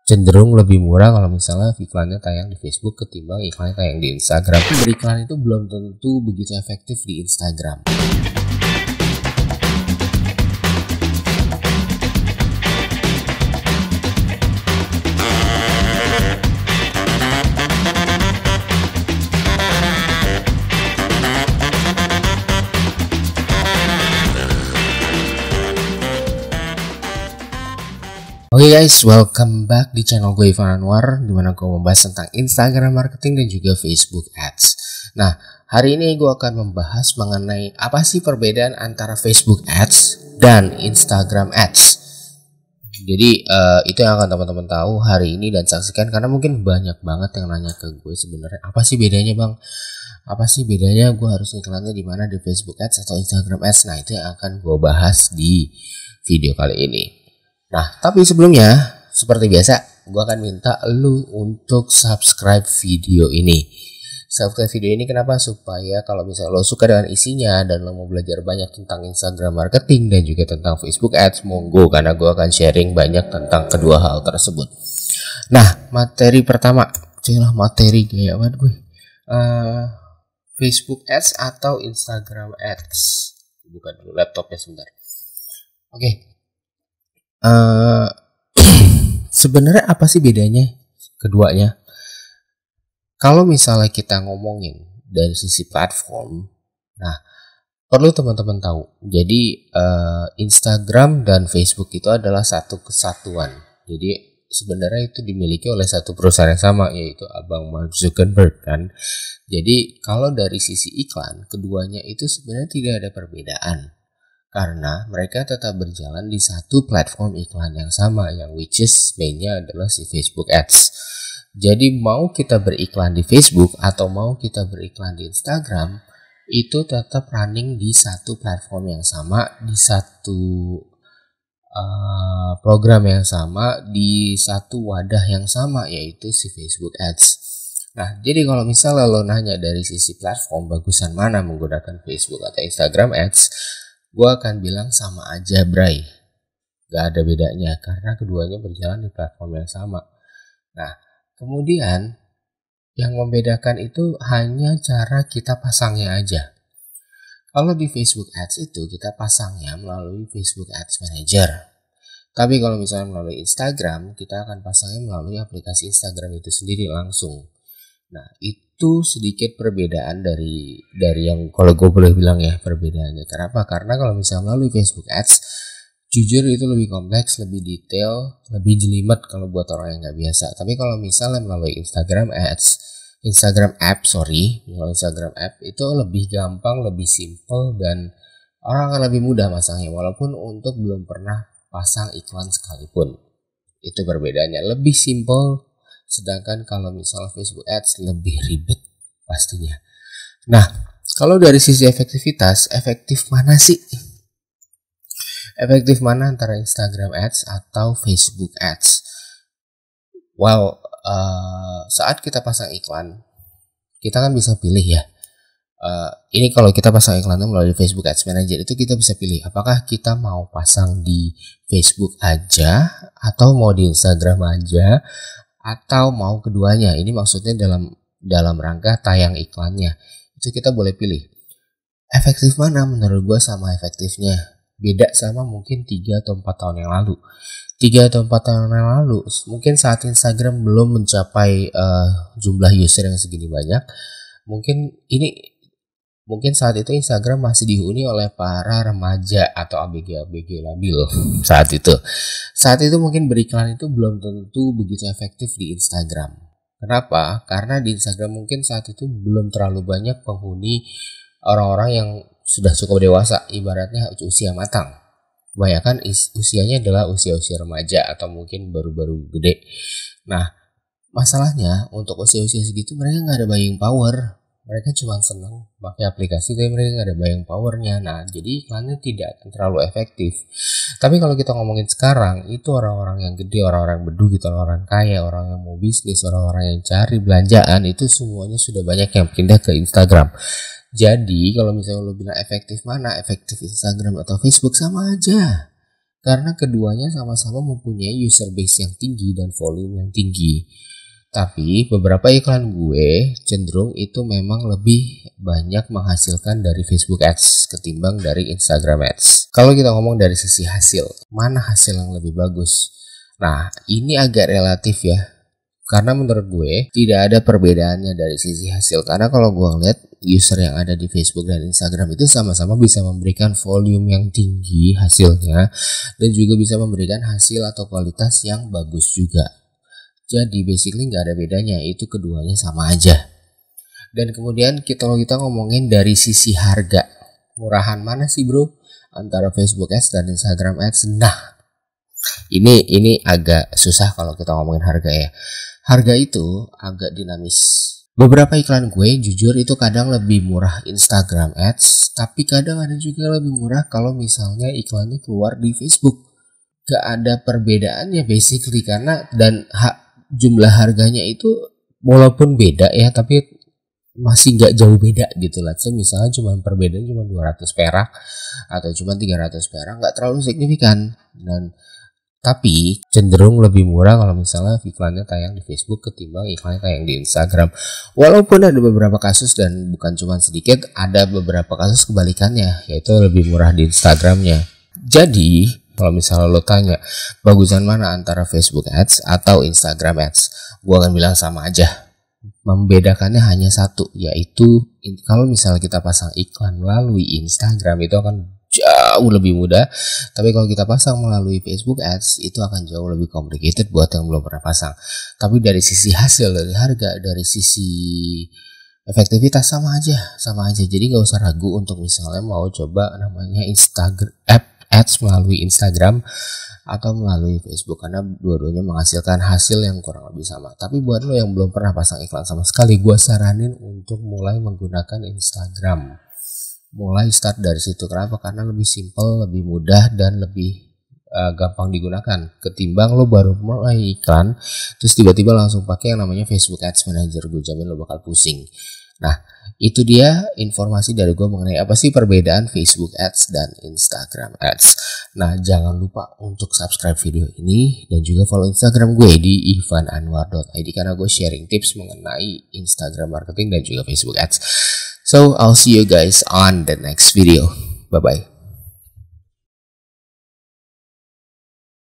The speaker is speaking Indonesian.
cenderung lebih murah kalau misalnya iklannya tayang di Facebook ketimbang iklannya tayang di Instagram. Beriklan itu belum tentu begitu efektif di Instagram. Oke guys, welcome back di channel gue Ivan Anwar, dimana gue membahas tentang Instagram marketing dan juga Facebook Ads. Nah, hari ini gue akan membahas mengenai apa sih perbedaan antara Facebook Ads dan Instagram Ads. Jadi itu yang akan teman-teman tahu hari ini dan saksikan, karena mungkin banyak banget yang nanya ke gue sebenarnya apa sih bedanya bang? Apa sih bedanya gue harus iklannya di mana, di Facebook Ads atau Instagram Ads? Nah, itu yang akan gue bahas di video kali ini. Nah, tapi sebelumnya, seperti biasa, gue akan minta lu untuk subscribe video ini. Subscribe video ini kenapa? Supaya kalau misalnya lo suka dengan isinya dan lo mau belajar banyak tentang Instagram marketing dan juga tentang Facebook Ads, monggo, karena gue akan sharing banyak tentang kedua hal tersebut. Nah, materi pertama, materi kayak apa gue? Facebook Ads atau Instagram Ads. Bukan dulu laptopnya sebentar. Oke. Sebenarnya apa sih bedanya keduanya? Kalau misalnya kita ngomongin dari sisi platform, nah perlu teman-teman tahu. Jadi Instagram dan Facebook itu adalah satu kesatuan. Jadi sebenarnya itu dimiliki oleh satu perusahaan yang sama, yaitu Abang Mark Zuckerberg kan. Jadi kalau dari sisi iklan, keduanya itu sebenarnya tidak ada perbedaan. Karena mereka tetap berjalan di satu platform iklan yang sama, yang which is mainnya adalah si Facebook Ads. Jadi mau kita beriklan di Facebook atau mau kita beriklan di Instagram, itu tetap running di satu platform yang sama, di satu program yang sama, di satu wadah yang sama, yaitu si Facebook Ads. Nah, jadi kalau misalnya lo nanya dari sisi platform bagusan mana menggunakan Facebook atau Instagram Ads, gue akan bilang sama aja bray, gak ada bedanya karena keduanya berjalan di platform yang sama. Nah, kemudian yang membedakan itu hanya cara kita pasangnya aja. Kalau di Facebook Ads itu kita pasangnya melalui Facebook Ads Manager. Tapi kalau misalnya melalui Instagram, kita akan pasangnya melalui aplikasi Instagram itu sendiri langsung. Nah, itu sedikit perbedaan dari yang kalau gue boleh bilang ya perbedaannya. Kenapa? Karena kalau misalnya melalui Facebook Ads, jujur itu lebih kompleks, lebih detail, lebih jelimet kalau buat orang yang nggak biasa. Tapi kalau misalnya melalui Instagram App itu lebih gampang, lebih simple, dan orang akan lebih mudah masangnya walaupun untuk belum pernah pasang iklan sekalipun. Itu perbedaannya, lebih simple. Sedangkan kalau misalnya Facebook Ads lebih ribet pastinya. Nah, kalau dari sisi efektivitas, efektif mana sih? Efektif mana antara Instagram Ads atau Facebook Ads? Well, saat kita pasang iklan, kita kan bisa pilih ya. Ini kalau kita pasang iklannya melalui Facebook Ads Manager itu kita bisa pilih apakah kita mau pasang di Facebook aja atau mau di Instagram aja, atau mau keduanya. Ini maksudnya dalam rangka tayang iklannya. Itu kita boleh pilih. Efektif mana? Menurut gue sama efektifnya. Beda sama mungkin 3 atau 4 tahun yang lalu. 3 atau 4 tahun yang lalu, mungkin saat Instagram belum mencapai jumlah user yang segini banyak. Mungkin saat itu Instagram masih dihuni oleh para remaja atau ABG labil saat itu. Saat itu mungkin beriklan itu belum tentu begitu efektif di Instagram. Kenapa? Karena di Instagram mungkin saat itu belum terlalu banyak penghuni orang-orang yang sudah cukup dewasa, ibaratnya usia matang. Kebanyakan usianya adalah usia-usia remaja atau mungkin baru-baru gede. Nah, masalahnya untuk usia-usia segitu mereka nggak ada buying power. Mereka cuma senang pakai aplikasi tapi mereka nggak ada buying powernya. Nah, jadi iklannya tidak terlalu efektif. Tapi kalau kita ngomongin sekarang, itu orang-orang yang gede, orang-orang bedu gitu, orang-orang kaya, orang yang mau bisnis, orang-orang yang cari belanjaan, itu semuanya sudah banyak yang pindah ke Instagram. Jadi kalau misalnya lo bilang efektif mana, efektif Instagram atau Facebook, sama aja. karena keduanya sama-sama mempunyai user base yang tinggi dan volume yang tinggi. Tapi beberapa iklan gue cenderung itu memang lebih banyak menghasilkan dari Facebook Ads ketimbang dari Instagram Ads. Kalau kita ngomong dari sisi hasil, mana hasil yang lebih bagus? Nah, ini agak relatif ya. Karena menurut gue tidak ada perbedaannya dari sisi hasil. Karena kalau gue ngeliat user yang ada di Facebook dan Instagram itu sama-sama bisa memberikan volume yang tinggi hasilnya dan juga bisa memberikan hasil atau kualitas yang bagus juga. Jadi basically nggak ada bedanya, itu keduanya sama aja. Dan kemudian kalau kita ngomongin dari sisi harga, murahan mana sih bro antara Facebook Ads dan Instagram Ads? Nah, ini agak susah kalau kita ngomongin harga ya. Harga itu agak dinamis. Beberapa iklan gue jujur itu kadang lebih murah Instagram Ads, tapi kadang ada juga lebih murah kalau misalnya iklannya keluar di Facebook. Gak ada perbedaannya basically karena jumlah harganya itu walaupun beda ya, tapi masih gak jauh beda gitu lah. Misalnya perbedaan cuma 200 perak atau cuma 300 perak, gak terlalu signifikan. Tapi cenderung lebih murah kalau misalnya iklannya tayang di Facebook ketimbang iklannya tayang di Instagram. Walaupun ada beberapa kasus dan bukan cuma sedikit, ada beberapa kasus kebalikannya, yaitu lebih murah di Instagramnya. Jadi kalau misalnya lo tanya bagusan mana antara Facebook Ads atau Instagram Ads, gue akan bilang sama aja. Membedakannya hanya satu, yaitu kalau misalnya kita pasang iklan melalui Instagram itu akan jauh lebih mudah. Tapi kalau kita pasang melalui Facebook Ads itu akan jauh lebih complicated buat yang belum pernah pasang. Tapi dari sisi hasil, dari harga, dari sisi efektivitas sama aja. Jadi gak usah ragu untuk misalnya mau coba namanya Instagram Ads melalui Instagram atau melalui Facebook, karena dua-duanya menghasilkan hasil yang kurang lebih sama. Tapi buat lo yang belum pernah pasang iklan sama sekali, gue saranin untuk mulai menggunakan Instagram. Mulai start dari situ. Kenapa? Karena lebih simple, lebih mudah, dan lebih gampang digunakan ketimbang lo baru mulai iklan terus tiba-tiba langsung pakai yang namanya Facebook Ads Manager. Gue jamin lo bakal pusing. Nah, itu dia informasi dari gue mengenai apa sih perbedaan Facebook Ads dan Instagram Ads. Nah, jangan lupa untuk subscribe video ini dan juga follow Instagram gue di ivananwar.id karena gue sharing tips mengenai Instagram marketing dan juga Facebook Ads. So, I'll see you guys on the next video. Bye-bye.